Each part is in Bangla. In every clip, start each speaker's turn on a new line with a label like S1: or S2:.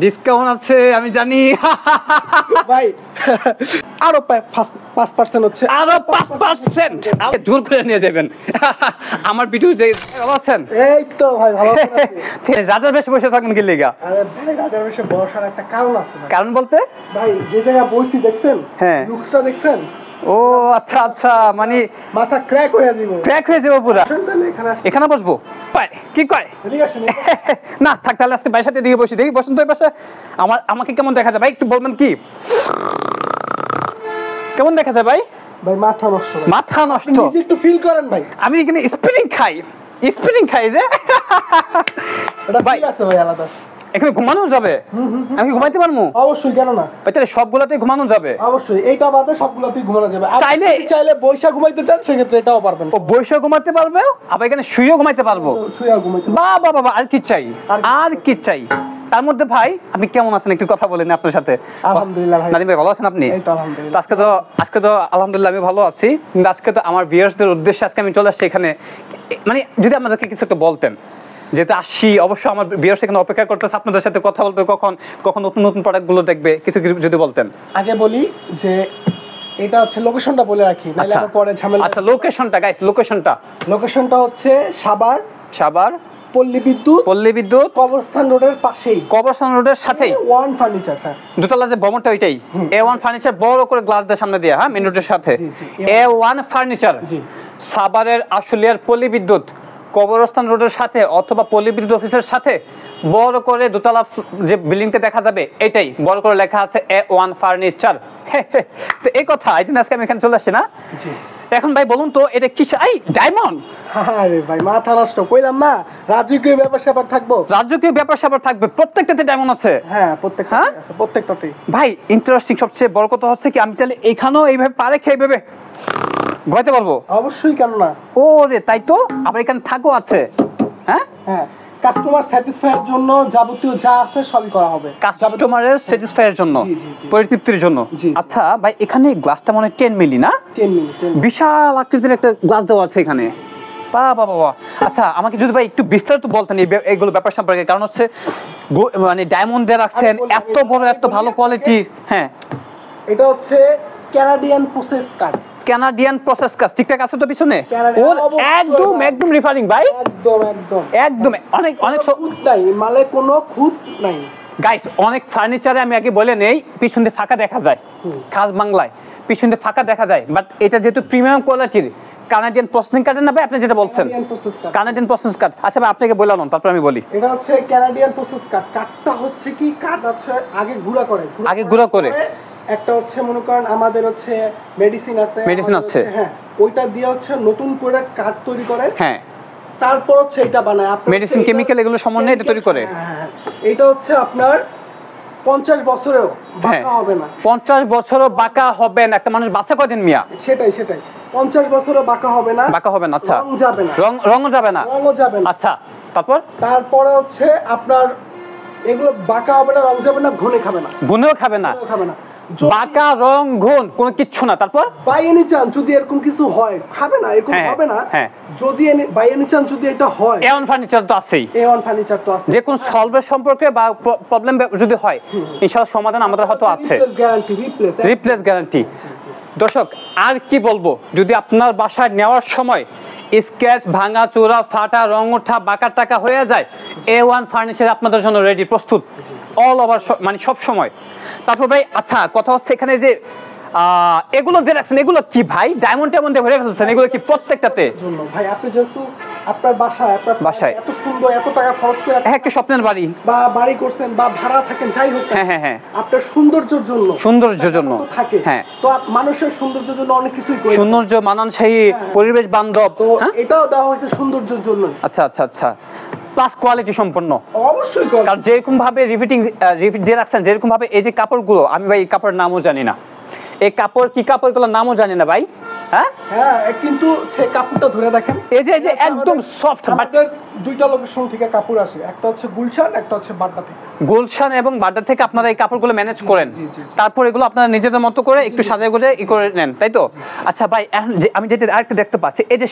S1: ডিসকাউন্ট আছে আমি জানি
S2: ভাই আরো 5% হচ্ছে,
S1: আরো 5%। জোর করে নিয়ে যাবেন আমার ভিডিও যে ভালো আছেন?
S2: এই তো ভাই ভালো আছি।
S1: রাজার বেশে বসে থাকুন কি লেগা?
S2: আরে ভাই রাজার বেশে বসার একটা কারণ আছে ভাই।
S1: কারণ বলতে
S2: ভাই যে জায়গা বসি দেখছেন,
S1: হ্যাঁ
S2: লুকসটা দেখছেন?
S1: ও আচ্ছা আচ্ছা, মানে
S2: মাথা ক্র্যাক হয়ে যাবে,
S1: ক্র্যাক হয়ে যাবে পুরো।
S2: এখানে
S1: বসবো কি কয়?
S2: এদিকে আসেন।
S1: না থাক, তাহলে আজকে বাইরের সাথে দিকে বসি, দেখি বসুন তো এই পাশে। আমাকে কেমন দেখা যায় ভাই, একটু বলবেন কি কেমন দেখা যায় ভাই?
S2: ভাই মাথা নষ্ট,
S1: মাথা নষ্ট।
S2: নিজে একটু ফিল করেন ভাই।
S1: আমি এখানে স্প্রিং খাই যে
S2: এটা ভাই আছে ভাই আলাদা।
S1: এখানে ঘুমানো যাবে? আমি ঘুমাইতে পারবো?
S2: অবশ্যই, কেন না
S1: ভাই, তাহলে সবগুলাতেই ঘুমানো যাবে?
S2: অবশ্যই, এইটা বাদে সবগুলাতেই ঘুমানো যাবে।
S1: চাইলে
S2: বৈশা ঘুমাইতে চান সেক্ষেত্রে এটাও পারবেন।
S1: ও বৈশা ঘুমাতে পারবে, আবার এখানে শুয়েও ঘুমাইতে পারবো।
S2: শুয়েও ঘুমাইতে
S1: বাবা বাবা, আর কি চাই? তার মধ্যে ভাই আপনি কেমন আছেন একটু কথা বলেন আপনার সাথে।
S2: আলহামদুলিল্লাহ ভাই।
S1: নাদিম ভাই ভালো আছেন আপনি?
S2: এই তো আলহামদুলিল্লাহ।
S1: আজকে তো আলহামদুলিল্লাহ আমি ভালো আছি, কিন্তু আজকে তো আমার ভিউয়ার্সদের উদ্দেশ্যে আজকে আমি চলে আসছি এখানে। মানে যদি আমাদেরকে কিছু একটা বলতেন, যেহেতু আসছি, অবশ্য আমার ভিউয়ার্স এখানে অপেক্ষা করতেছে আপনাদের সাথে কথা বলবে, কখন নতুন প্রোডাক্টগুলো দেখবে, কিছু যদি বলতেন।
S2: আগে বলি যে এটা হচ্ছে লোকেশনটা বলে রাখি, নাহলে আবার পরে ঝামেলা।
S1: আচ্ছা লোকেশনটা গাইস, লোকেশনটা
S2: হচ্ছে সাভার পল্লী বিদ্যুৎ কবরস্থান রোডের পাশেই,
S1: কবরস্থান রোডের সাথেই
S2: ওয়ান ফার্নিচার। হ্যাঁ,
S1: দোতলা যে ভবনটা ওইটাই A1 ফার্নিচার, বড় করে গ্লাস দিয়ে সামনে দিয়ে, হ্যাঁ মেইন রোডের সাথে A1 ফার্নিচার। সাভারের আশুলিয়ার পল্লী বিদ্যুৎ কবরস্থান রোডের সাথে অথবা পল্লী বিদ্যুৎ অফিসের সাথে বড় করে দোতলা যে বিল্ডিংটা দেখা যাবে এটাই বড় করে লেখা আছে A1 ফার্নিচার। তো এই কথা এই জন্য আজকে আমি এখানে চলে আসছি না। এখন ভাই বলুন তো এটা কি? এই ডায়মন্ড?
S2: আরে ভাই মাথা নষ্ট, কইলাম না রাজকীয় ব্যাপার স্যাপার
S1: থাকবে। প্রত্যেকটাতে ডায়মন্ড আছে?
S2: হ্যাঁ প্রত্যেকটাতে।
S1: ভাই ইন্টারেস্টিং সবচেয়ে বড় কথা হচ্ছে কি, আমি তাহলে এখানেও এইভাবে পারে খেয়ে ভেবে ঘুমাইতে পারবো?
S2: অবশ্যই, কেন না।
S1: ও রে, তাই তো, আবার এখানে থাকো আছে। হ্যাঁ,
S2: কাস্টমার স্যাটিসফাইয়ের জন্য যাবতীয় যা আছে সবই করা হবে,
S1: কাস্টমারের স্যাটিসফাইয়ের জন্য, পরিতৃপ্তির জন্য। আচ্ছা ভাই, এখানে গ্লাসটা মনে হয় 10 মিলি না?
S2: 10 মিলি,
S1: বিশাল আকৃতির একটা গ্লাস দেওয়া আছে এখানে। বাবা। আচ্ছা আমাকে যদি ভাই একটু বিস্তারিত বলতেন এইগুলো ব্যাপার সম্পর্কে, কারণ হচ্ছে মানে ডায়মন্ড দিয়ে রাখছেন, এত বড় এত ভালো কোয়ালিটির। হ্যাঁ,
S2: এটা হচ্ছে কানাডিয়ান প্রসেস কাট,
S1: ঠিকঠাক আছে তো পিছনে? একদম রিফারিং ভাই, একদম অনেক
S2: খুঁত নাই, মালে কোনো খুঁত নাই।
S1: গাইস, অনেক ফার্নিচারে আমি আগে বলে নেই পিছন দিয়ে ফাঁকা দেখা যায়, খাস বাংলায় পিছন দিয়ে ফাঁকা দেখা যায়, বাট এটা যেহেতু প্রিমিয়াম কোয়ালিটির কানাডিয়ান প্রসেসিং কার্ডের না ভাই, আপনি যেটা বলছেন কানাডিয়ান প্রসেস কার্ড। আচ্ছা ভাই আপনাকে বললাম, তারপর আমি বলি।
S2: এটা হচ্ছে কানাডিয়ান প্রসেস কার্ড। কার্ডটা হচ্ছে কি, কার্ড আছে আগে গুঁড়া করে একটা হচ্ছে মনে করেন আমাদের হচ্ছে মেডিসিন আছে, হ্যাঁ ওইটা দিয়ে হচ্ছে নতুন করে কার্ড তৈরি করে, হ্যাঁ তারপর হচ্ছে এটা বানায়
S1: মেডিসিন কেমিক্যাল এগুলো সমন্বয়ে এটা তৈরি করে।
S2: হ্যাঁ, এটা হচ্ছে আপনার 50 বছরেও বাঁকা হবে না।
S1: 50 বছরও বাঁকা হবে না? একটা মানুষ বাঁচে কয়দিন মিয়া?
S2: সেটাই 50 বছরও বাঁকা হবে না।
S1: আচ্ছা, রঙও যাবে না। আচ্ছা, তারপরে
S2: হচ্ছে আপনার এগুলো বাঁকা হবে না, রং যাবে না,
S1: ঘুনেও খাবে না। বাঁকা রং ঘুন কোনো কিচ্ছু না। তারপর
S2: বাই এনি চান্স যদি এরকম কিছু হয়, খাবে না, এরকম হবে না। যদি বাই এনি চান্স যদি এটা হয়,
S1: A1 ফার্নিচার তো আছেই, যে কোন সলভের সম্পর্কে বা প্রবলেম যদি হয় ইনশাআল্লাহ সমাধান আমাদের হয়তো আছে, রিপ্লেস গ্যারান্টি। দর্শক আর কি বলবো, যদি আপনার বাসায় নেওয়ার সময় স্ক্র্যাচ, ভাঙা চোরা, ফাটা, রং ওঠা, বাঁকা টাকা হয়ে যায়, A1 ফার্নিচার আপনাদের জন্য রেডি, প্রস্তুত অল ওভার, মানে সব সময়। তারপর ভাই আচ্ছা কথা হচ্ছে এখানে যে এগুলো যে রাখছেন এগুলো কি ভাই? ডায়মন্ডে ভরে ফেলছেন, এগুলো কি প্রত্যেকটাতে?
S2: ভাই আপনি যেহেতু আপনার বাসায় এত সুন্দর, এত টাকা খরচ করে
S1: একটা স্বপ্নের
S2: বাড়ি করছেন বা ভাড়া থাকেন, যাই হোক, হ্যাঁ আপনার সৌন্দর্যের জন্য থাকে। হ্যাঁ, তো মানুষের সৌন্দর্যের জন্য অনেক কিছুই করে,
S1: সৌন্দর্য, মানানসই, পরিবেশ বান্ধব,
S2: এটাও দেওয়া হয়েছে সৌন্দর্যের জন্য।
S1: আচ্ছা প্লাস কোয়ালিটি সম্পন্ন,
S2: অবশ্যই।
S1: কারণ যেরকম ভাবে রিপিট দিয়ে রাখছেন, যেরকম ভাবে এই যে কাপড়গুলো, আমি ভাই এই কাপড়ের নামও জানি না, এই কাপড় কি কাপড়গুলোর নামও জানি না ভাই। হ্যাঁ,
S2: কিন্তু সে কাপড়টা ধরে দেখেন,
S1: এই যে একদম সফট।
S2: আমাদের দুইটা লোকেশন থেকে কাপড় আসে, একটা হচ্ছে গুলশান, একটা হচ্ছে বাড্ডা থেকে।
S1: গুলশান এবং বাড্ডা থেকে আপনারা এই কাপড়গুলো ম্যানেজ করেন, তারপর এগুলো আপনারা নিজেদের মতো করে একটু সাজায় গোজায় করে নেন, তাই তো? আচ্ছা ভাই, আমি যেটা আরেকটা দেখতে পাচ্ছি, এই যে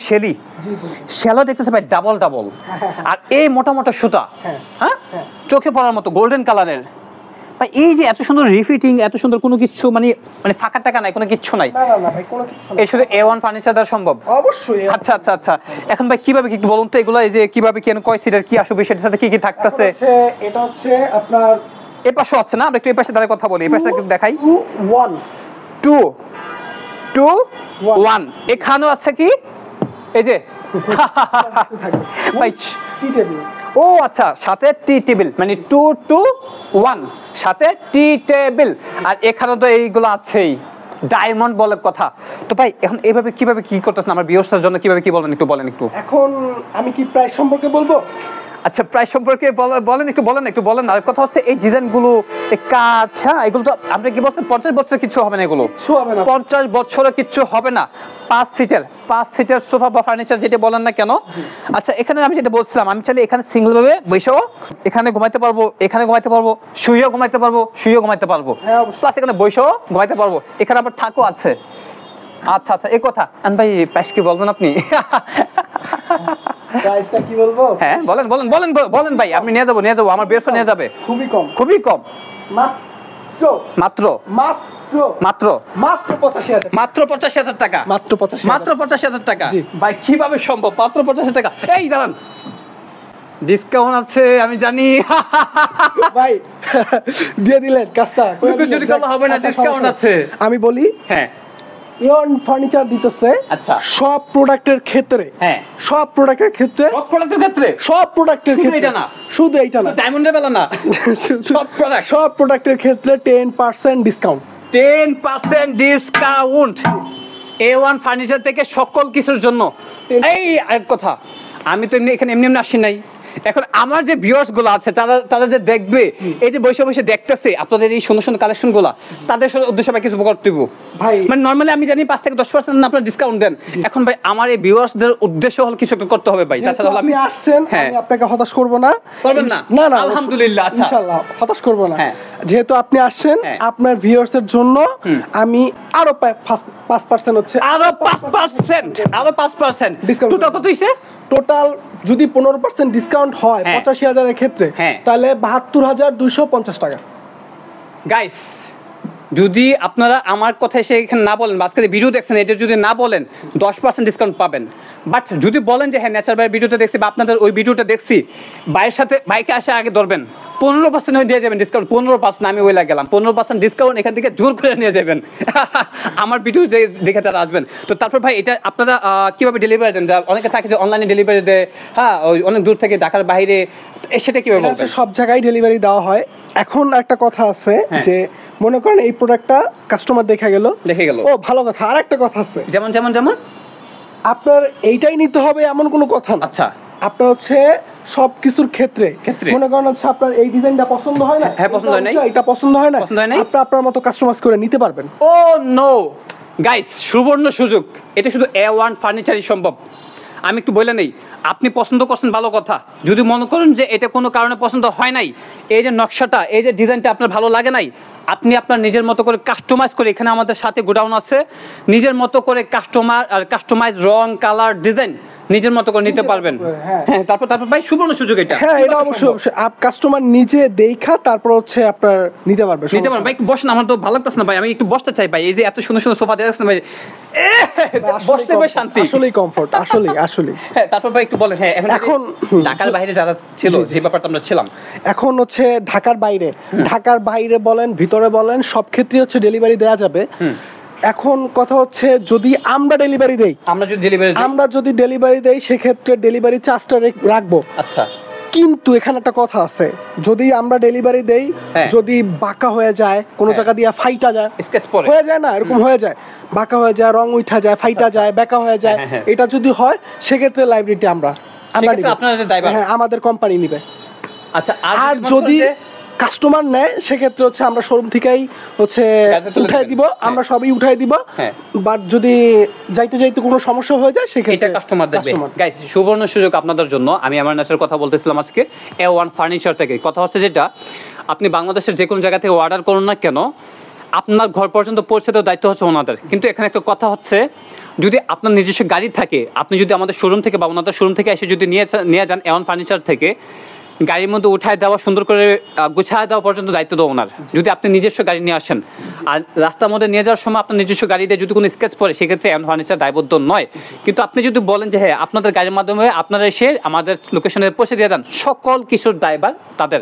S1: শেলও দেখতেছে ভাই ডাবল, আর এই মোটা সুতা, হ্যাঁ চোখে পড়ার মতো গোল্ডেন কালারের, ভাই এই যে এত সুন্দর রিফিটিং, এত সুন্দর কোনো কিছু মানে ফাঁকা টাকা নাই, কোনো কিছু নাই।
S2: না না না ভাই কোনো কিছু নাই,
S1: এই শুধু A1 ফার্নিচার দ্বারা সম্ভব।
S2: অবশ্যই।
S1: আচ্ছা আচ্ছা আচ্ছা, এখন ভাই কিভাবে কি বলুন তো এগুলো, এই যে কিভাবে কেন কয় সিটার কি আসবে, সেটার সাথে কি কি থাকতেছে?
S2: এটা হচ্ছে আপনার
S1: এই পাশে আছে না, আমরা একটু এই পাশে দাঁড়িয়ে কথা বলি, এই পাশে একটু দেখাই। 2 1 এখানেও আছে কি এই যে ভাই
S2: টি টেবিল।
S1: ও আচ্ছা, সাথে টি টেবিল, মানে 2 2 1 সাথে টি টেবিল। আর এখানে তো এইগুলো আছেই, ডায়মন্ড বলে কথা। তো ভাই এখন এইভাবে কিভাবে কি করতেছেন আমার ভিউয়ার্সদের জন্য, কিভাবে কি বলবেন একটু বলেন একটু।
S2: এখন আমি কি প্রাইস সম্পর্কে বলবো?
S1: আচ্ছা প্রাইস সম্পর্কে বলেন একটু বলেন। আর কথা হচ্ছে এই ডিজাইনগুলো, এই কাঠ, হ্যাঁ এগুলো তো আপনি কি বলছেন 50 বছর কিছু হবে না, এগুলো
S2: কিছু হবে না,
S1: 50 বছরে কিছু হবে না। 5 সিটার সোফা বা ফার্নিচার যেটা বলেন না কেন। আচ্ছা এখানে আমি যেটা বলছিলাম, আমি চাইলে এখানে সিঙ্গেল ভাবে বসেও এখানে ঘুমাইতে পারবো, এখানে ঘুমাইতে পারবো, শুয়েও ঘুমাইতে পারবো, প্লাস এখানে বসেও ঘুমাইতে পারবো, এখানে আবার থাকও আছে। আচ্ছা আচ্ছা, এই কথা। আর ভাই প্রাইস কি বলবেন আপনি?
S2: প্রাইসটা কি বলবো?
S1: হ্যাঁ বলেন ভাই, আপনি নিয়ে যাবো, আমার বেস্ট নিয়ে যাবে। খুবই কম মাত্র 85,000 টাকা। মাত্র 85,000 টাকা ভাই, কিভাবে সম্ভব? মাত্র 85,000 টাকা। এই দাঁড়ান, ডিসকাউন্ট আছে আমি জানি
S2: ভাই, দিয়ে দিলেন কাজটা,
S1: হবে না, ডিসকাউন্ট আছে।
S2: আমি বলি, হ্যাঁ A1 ফার্নিচার দিতেছে
S1: আচ্ছা
S2: সব প্রোডাক্টের ক্ষেত্রে,
S1: হ্যাঁ
S2: সব প্রোডাক্টের ক্ষেত্রে এটা না, শুধু এইটা না,
S1: ডায়মন্ডের বেলা না,
S2: সব প্রোডাক্টের ক্ষেত্রে 10% ডিসকাউন্ট।
S1: 10% ডিসকাউন্ট A1 ফার্নিচার থেকে সকল কিছুর জন্য। এই এক কথা, আমি তো এখানে এমনি আসি নাই। এখন আমার যে ভিউয়ার্স গুলো আছে, তারা যে দেখবে, এই যে বসে দেখতেছে আপনাদের এই সুন্দর সুন্দর কালেকশন গুলা, তাদের উদ্দেশ্যে ভাই কিছু করতেইব ভাই। মানে নরমালি আমি জানি 5 থেকে 10% আপনারা ডিসকাউন্ট দেন। এখন ভাই আমার এই ভিউয়ার্সদের উদ্দেশ্য হল কিছু একটা করতে হবে ভাই। তাছাড়া
S2: আপনি আসছেন, আমি আপনাকে হতাশ করব না।
S1: করবেন না?
S2: না না,
S1: আলহামদুলিল্লাহ, আচ্ছা
S2: ইনশাআল্লাহ হতাশ করব না। যেহেতু আপনি আসছেন, আপনার ভিউয়ার্সের জন্য আমি আরো 5% হচ্ছে,
S1: আরো 5% ডিসকাউন্ট। টোটাল কত হইছে?
S2: টোটাল যদি 15% ডিসকাউন্ট হয় 85,000 এর ক্ষেত্রে, তাহলে 72,250 টাকা।
S1: গাইস, যদি আপনারা আমার কথা এসে এখানে না বলেন, আজকে ভিডিও দেখছেন এটা যদি না বলেন 10% ডিসকাউন্ট পাবেন। বাট যদি বলেন যে হ্যাঁ নেচার ভাইয়ের ভিডিওটা দেখছি বা আপনাদের ওই ভিডিওটা দেখছি, ভাইয়ের সাথে বাইকে আসে আগে ধরবেন, 15% হয়ে দিয়ে যাবেন ডিসকাউন্ট। 15% আমি ওই গেলাম, 15% ডিসকাউন্ট এখান থেকে জোর করে নিয়ে যাবেন আমার ভিডিও যে দেখে যারা আসবেন। তো তারপর ভাই এটা আপনারা কিভাবে ডেলিভারি দেন? অনেকে থাকে যে অনলাইনে ডেলিভারি দেয়, হ্যাঁ অনেক দূর থেকে, ঢাকার বাইরে, সেটা কিভাবে বলবেন?
S2: সব জায়গায় ডেলিভারি দেওয়া হয়। এখন একটা কথা আছে যে মনে করেন এই প্রোডাক্টটা কাস্টমার দেখে গেল, ও ভালো কথা। আর একটা কথা আছে,
S1: যেমন
S2: আপনার এইটাই নিতে হবে এমন কোনো কথা না।
S1: আচ্ছা,
S2: আপনার হচ্ছে সবকিছুর ক্ষেত্রে মনে করেন হচ্ছে আপনার এই ডিজাইনটা পছন্দ হয় না,
S1: হ্যাঁ পছন্দ হয় না,
S2: এটা পছন্দ হয় না, আপনি আপনার মতো কাস্টমাইজ করে নিতে পারবেন।
S1: ও নো গাইস, সুবর্ণ সুযোগ, এটা শুধু A1 ফার্নিচারই সম্ভব। আমি একটু বলে নেই, আপনি পছন্দ করছেন ভালো কথা, যদি মনে করেন যে এটা কোনো কারণে পছন্দ হয় নাই, এই যে নকশাটা, এই যে ডিজাইনটা আপনার ভালো লাগে নাই, আপনি আপনার নিজের মতো করে কাস্টমাইজ করে, এখানে আমাদের সাথে গোডাউন আছে, নিজের মতো করে কাস্টমাইজ রং, কালার, ডিজাইন নিজের মতো করে নিতে পারবেন। হ্যাঁ তারপর ভাই সুবর্ণ সুযোগ এটা।
S2: হ্যাঁ এটা অবশ্যই কাস্টমার নিজে দেখা তারপর হচ্ছে আপনার নিতে পারবে।
S1: ভাই একটু বসেন, আমার তো ভালো লাগতেছে না ভাই, আমি একটু বসতে চাই ভাই। এই যে এত সুন্দর সুন্দর সোফা দেখছেন ভাই, বসতে ভাই শান্তি,
S2: আসলেই কমফোর্ট, আসলেই।
S1: হ্যাঁ তারপর ভাই একটু বলেন, হ্যাঁ এখন ঢাকার বাইরে যারা ছিল, যে ব্যাপারটা আমরা ছিলাম,
S2: এখন হচ্ছে ঢাকার বাইরে বলেন, ভিতরে বলেন, সব ক্ষেত্রে হচ্ছে ডেলিভারি দেওয়া যাবে। এখন কথা হচ্ছে যদি আমরা ডেলিভারি দেই, আমরা যদি ডেলিভারি দেই সেক্ষেত্রে ডেলিভারি চার্জটা রাখবো।
S1: আচ্ছা,
S2: কিন্তু এখানে একটা কথা আছে, যদি আমরা ডেলিভারি দেই, যদি বাঁকা হয়ে যায়, কোনো জায়গা দিয়ে ফাইটা যায়, হয়ে যায় না, এরকম হয়ে যায়, বাঁকা হয়ে যায়, রং উঠা যায়, ফাইটা যায়, বেঁকা হয়ে যায়, এটা যদি হয় সেক্ষেত্রে লাইবিলিটি আমরা হ্যাঁ আমাদের কোম্পানি নিবে।
S1: আচ্ছা,
S2: আর যদি কাস্টমার নেয় সেক্ষেত্রে হচ্ছে আমরা শোরুম থেকেই হচ্ছে উঠাই দিব, আমরা সবই উঠাই দিব। বাট যদি যাইতে কোনো সমস্যা হয়ে যায় সেক্ষেত্রে
S1: এটা কাস্টমার দেখবে। গাইস, সুবর্ণ সুযোগ আপনাদের জন্য। আমি আমার নেচার কথা বলতেছিলাম আজকে A1 ফার্নিচার থেকে। কথা হচ্ছে যেটা, আপনি বাংলাদেশের যে কোনো জায়গা থেকে অর্ডার করুন না কেন, আপনার ঘর পর্যন্ত পৌঁছে দেওয়ার দায়িত্ব হচ্ছে ওনাদের। কিন্তু এখানে একটা কথা হচ্ছে, যদি আপনার নিজস্ব গাড়ি থাকে, আপনি যদি আমাদের শোরুম থেকে বা ওনাদের শোরুম থেকে এসে যদি নিয়ে যান A1 ফার্নিচার থেকে, গাড়ির মধ্যে উঠায় দেওয়া, সুন্দর করে গুছায় দেওয়া পর্যন্ত দায়িত্ব তো ওনার। যদি আপনি নিজস্ব গাড়ি নিয়ে আসেন আর রাস্তার মধ্যে নিয়ে যাওয়ার সময় আপনার নিজস্ব গাড়ি দিয়ে যদি কোনো স্কেচ পড়ে, সেক্ষেত্রে এমন ফার্নিচার দায়বদ্ধ নয়। কিন্তু আপনি যদি বলেন যে হ্যাঁ আপনাদের গাড়ির মাধ্যমে আপনারা এসে আমাদের লোকেশনে পৌঁছে দিয়ে যান, সকল কিছুর দায়ভার তাদের।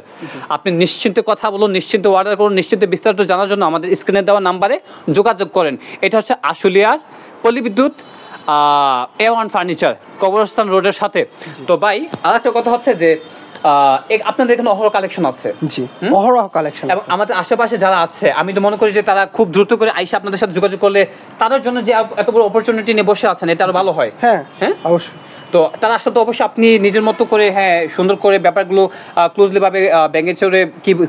S1: আপনি নিশ্চিন্তে কথা বলুন, নিশ্চিন্তে অর্ডার করুন, নিশ্চিন্তে বিস্তারিত জানার জন্য আমাদের স্ক্রিনে দেওয়া নাম্বারে যোগাযোগ করেন। এটা হচ্ছে আশুলিয়ার পল্লী A1 ফার্নিচার, কবরস্থান রোডের সাথে। তো ভাই আরেকটা কথা হচ্ছে যে আপনাদের এখানে অহরহ কালেকশন আছে।
S2: জি, অহরহ কালেকশন।
S1: এবং আমাদের আশেপাশে যারা আছে, আমি তো মনে করি যে তারা খুব দ্রুত করে আইসা আপনাদের সাথে যোগাযোগ করলে তাদের জন্য যে এত বড় অপরচুনিটি নিয়ে বসে আছেন, এটা আরো ভালো হয়।
S2: হ্যাঁ হ্যাঁ অবশ্যই।
S1: তো তার আসলে তো অবশ্যই আপনি নিজের মতো করে হ্যাঁ সুন্দর করে ব্যাপারগুলো ক্লোজলি ভাবে ব্যাঙে চড়ে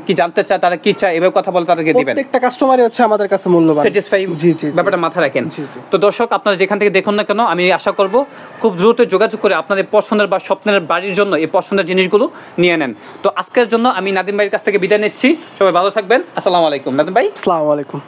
S1: কি জানতে চায়, তারা কি চায়, এভাবে কথা বলে তাদেরকে দিবেন।
S2: প্রত্যেকটা কাস্টমারই হচ্ছে আমাদের কাছে মূল্যবান,
S1: স্যাটিসফাই।
S2: জি জি,
S1: ব্যাপারটা মাথায় রাখেন। তো দর্শক, আপনারা যেখান থেকে দেখুন না কেন, আমি আশা করব খুব দ্রুত যোগাযোগ করে আপনাদের পছন্দের বা স্বপ্নের বাড়ির জন্য এই পছন্দের জিনিসগুলো নিয়ে নেন। তো আজকের জন্য আমি নাদিম ভাইয়ের কাছ থেকে বিদায় নিচ্ছি। সবাই ভালো থাকবেন। আসসালামু আলাইকুম। নাদিম ভাই,
S2: আসসালামু আলাইকুম।